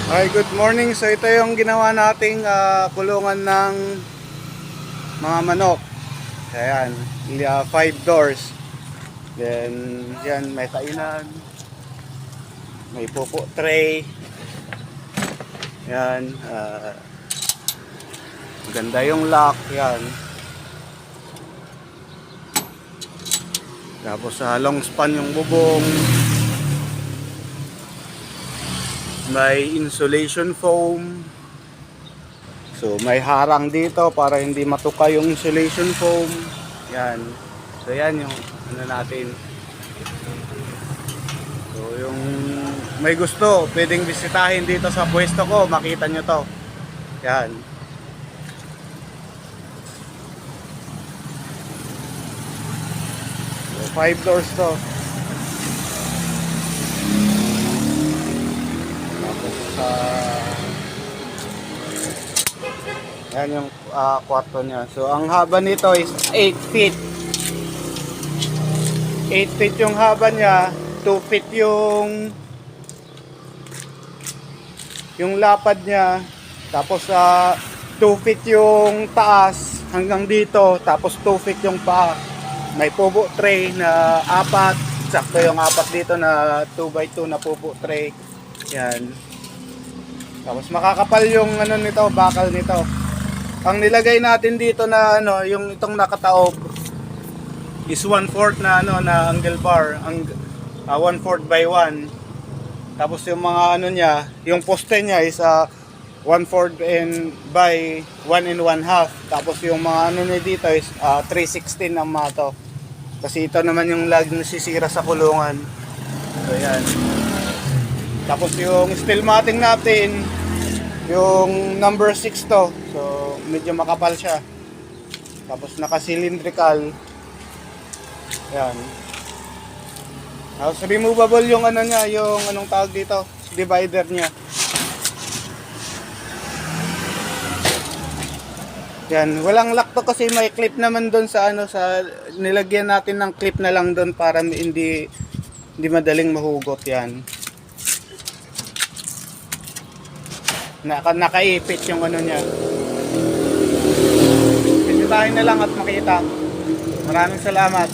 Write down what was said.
Hi, good morning. So ito yung ginawa nating kulungan ng mga manok. Ayan, 5 doors. Then, yan, may kainan. May pupo tray. Yan, maganda yung lock. Yan. Tapos long span yung bubong. May insulation foam. So may harang dito para hindi matuka yung insulation foam. Yan. So yan yung ano natin. So yung may gusto, pwedeng bisitahin dito sa pwesto ko, makita nyo to. Yan. So 5 doors to. Yan yung kwarto niya. So ang haba nito is 8 feet. 8 feet yung haba niya, 2 feet yung lapad niya. Tapos 2 feet yung taas hanggang dito, tapos 2 feet yung paa. May pupo tray na 4. Sakto yung 4 dito na 2x2 na pupo tray. Yan. Tapos makakapal yung ano nito, bakal nito. Ang nilagay natin dito na ano, yung itong nakataob is 1/4 na ano na angle bar, 1/4 by 1. Tapos yung mga ano niya, yung poste niya is 1/4 and by 1 and 1/2. Tapos yung mga ano niya dito is 3/16 ang mato. Kasi ito naman yung lagi nasisira sa kulungan. So yan. Tapos yung steel matting natin, yung number 6 to. So medyo makapal siya. Tapos naka-cylindrical. Yan. Tapos removable yung ano niya, yung anong tawag dito, divider niya. Yan, walang lock to kasi may clip naman doon sa ano, sa nilagyan natin ng clip na lang doon para hindi madaling mahugot yan. Nakaipit yung ano niya. Bisitahin na lang at makita. Maraming salamat.